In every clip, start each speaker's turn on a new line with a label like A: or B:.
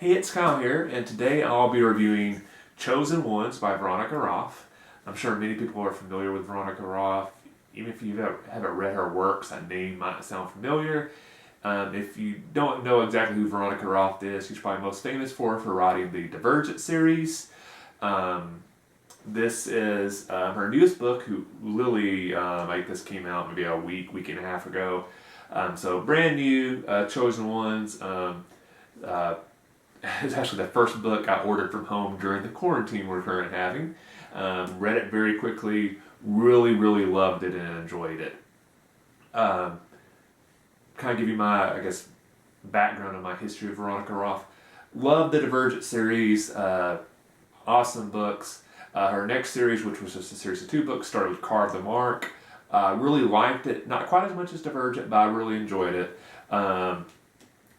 A: Hey, it's Kyle here, and today I'll be reviewing Chosen Ones by Veronica Roth. I'm sure many people are familiar with Veronica Roth. Even if you haven't read her works, that name might sound familiar. If you don't know exactly who Veronica Roth is, she's probably most famous for writing the Divergent series. This is her newest book, who literally, this came out maybe a week and a half ago. So brand new, Chosen Ones. It's actually the first book I ordered from home during the quarantine we're currently having. Read it very quickly, really loved it and enjoyed it. Kind of give you my, background on my history of Veronica Roth. Love the Divergent series, awesome books. Her next series, which was just a series of 2 books, started with Carve the Mark. Really liked it, not quite as much as Divergent, but I really enjoyed it.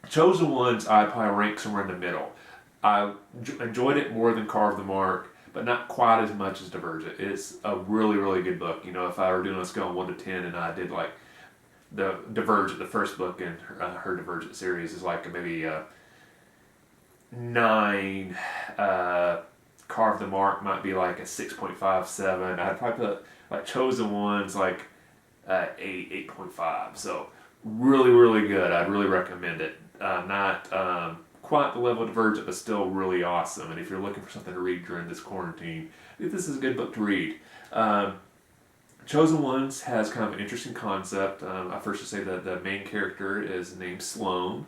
A: Chosen Ones, I'd probably rank somewhere in the middle. I enjoyed it more than Carve the Mark, but not quite as much as Divergent. It's a really good book. You know, if I were doing a scale of 1 to 10 and I did like the Divergent, the first book in her Divergent series is like maybe a 9. Carve the Mark might be like a 6.57. I'd probably put like Chosen Ones like 8.5. So really good. I'd really recommend it. Not quite the level of Divergent, but still really awesome. And if you're looking for something to read during this quarantine, I think this is a good book to read. Chosen Ones has kind of an interesting concept. I first should say that the main character is named Sloane,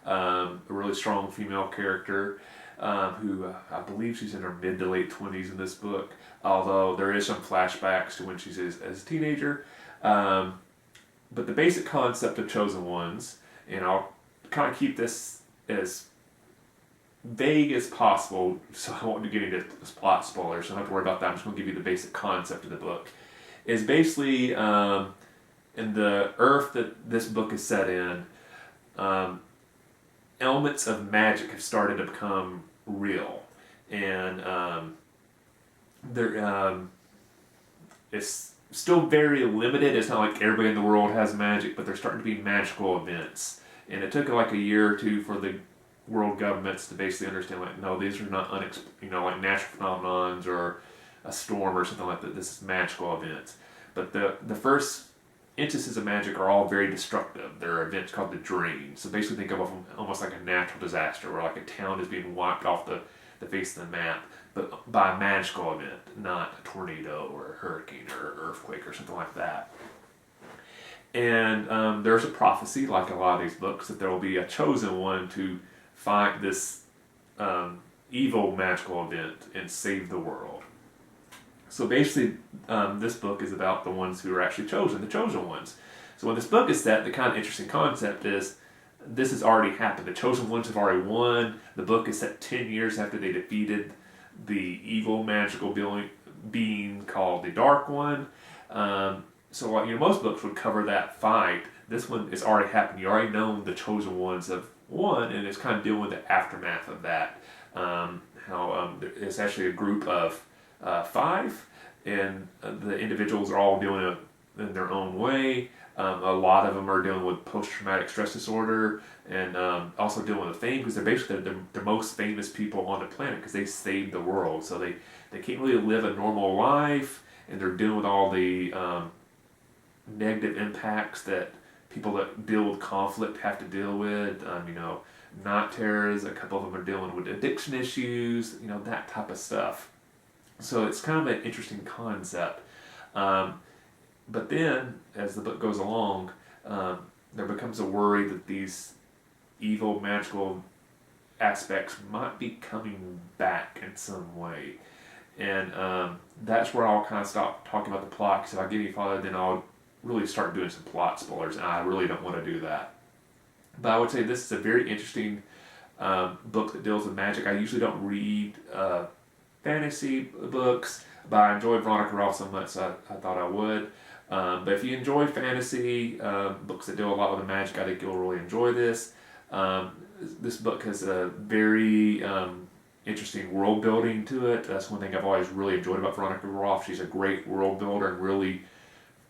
A: a really strong female character who I believe she's in her mid to late 20s in this book, although there is some flashbacks to when she's as a teenager. But the basic concept of Chosen Ones, and I'll kind of keep this as vague as possible, so I won't be getting into plot spoilers, so I don't have to worry about that. I'm just going to give you the basic concept of the book. Is basically in the Earth that this book is set in, elements of magic have started to become real, and it's still very limited. It's not like everybody in the world has magic, but there's starting to be magical events. And it took like a year or 2 for the world governments to basically understand, like, no, these are not like natural phenomenons or a storm or something like that. This is magical events. But the first instances of magic are all very destructive. There are events called the Dream. So basically think of them almost like a natural disaster where like a town is being wiped off the face of the map, but by a magical event, not a tornado or a hurricane or an earthquake or something like that. And there's a prophecy, like a lot of these books, that there will be a chosen one to fight this evil magical event and save the world. So basically, this book is about the ones who are actually chosen, the chosen ones. So when this book is set, the kind of interesting concept is this has already happened. The chosen ones have already won. The book is set 10 years after they defeated the evil magical being called the Dark One. So most books would cover that fight. This one is already happened. You already know the chosen ones have won, and it's kind of dealing with the aftermath of that. It's actually a group of 5, and the individuals are all doing it in their own way. A lot of them are dealing with post-traumatic stress disorder, and also dealing with fame, because they're basically the most famous people on the planet because they saved the world. So they can't really live a normal life, and they're dealing with all the negative impacts that people that deal with conflict have to deal with. Night terrors, a couple of them are dealing with addiction issues, that type of stuff. So it's kind of an interesting concept. But then, as the book goes along, there becomes a worry that these evil, magical aspects might be coming back in some way. And that's where I'll kind of stop talking about the plot, because if I get any farther, then I'll really start doing some plot spoilers, and I really don't want to do that. But I would say this is a very interesting book that deals with magic. I usually don't read fantasy books, but I enjoyed Veronica Roth so much, so I thought I would. But if you enjoy fantasy books that deal a lot with the magic, I think you'll really enjoy this. This book has a very interesting world building to it. That's one thing I've always really enjoyed about Veronica Roth. She's a great world builder and really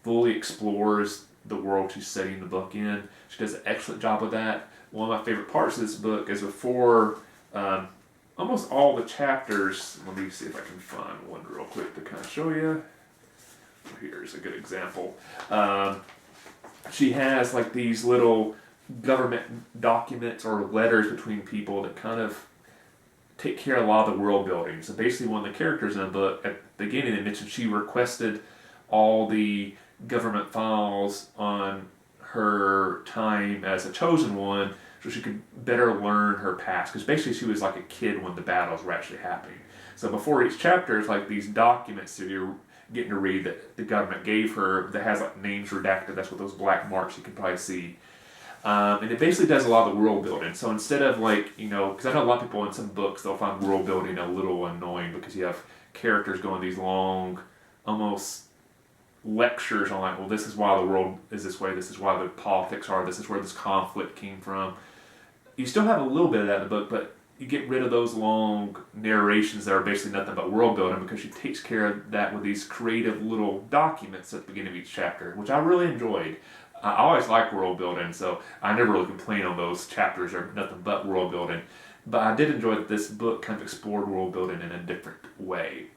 A: fully explores the world she's setting the book in. She does an excellent job with that. One of my favorite parts of this book is before Um, Almost all the chapters, let me see if I can find one real quick to kind of show you. Here's a good example. She has like these little government documents or letters between people that kind of take care of a lot of the world building. So basically, one of the characters in the book at the beginning, they mentioned she requested all the government files on her time as a chosen one so she could better learn her past. Because basically, she was like a kid when the battles were actually happening. So before each chapter, it's like these documents that you're getting to read that the government gave her that has like names redacted. That's what those black marks you can probably see. And it basically does a lot of the world building. So instead of like, because I know a lot of people in some books, they'll find world building a little annoying because you have characters going these long, almost lectures on like, well, this is why the world is this way, this is why the politics are, this is where this conflict came from. You still have a little bit of that in the book, but you get rid of those long narrations that are basically nothing but world building because she takes care of that with these creative little documents at the beginning of each chapter, which I really enjoyed. I always like world building, so I never really complain on those chapters. They're nothing but world building. But I did enjoy that this book kind of explored world building in a different way.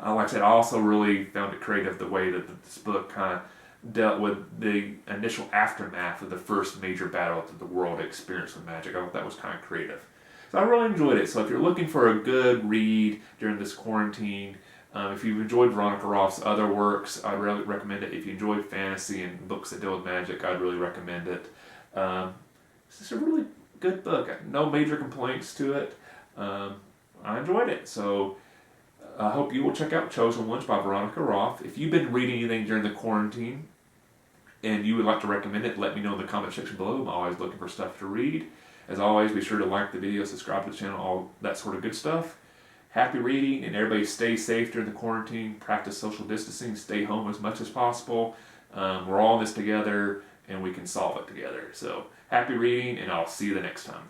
A: Like I said, I also really found it creative the way that this book kind of dealt with the initial aftermath of the first major battle that the world experienced with magic. I thought that was kind of creative. So I really enjoyed it. So if you're looking for a good read during this quarantine, if you've enjoyed Veronica Roth's other works, I'd really recommend it. If you enjoyed fantasy and books that deal with magic, I'd really recommend it. It's just a really good book. No major complaints to it. I enjoyed it. So I hope you will check out Chosen Ones by Veronica Roth. If you've been reading anything during the quarantine and you would like to recommend it, let me know in the comment section below. I'm always looking for stuff to read. As always, be sure to like the video, subscribe to the channel, all that sort of good stuff. Happy reading, and everybody stay safe during the quarantine. Practice social distancing. Stay home as much as possible. We're all in this together, and we can solve it together. So happy reading, and I'll see you the next time.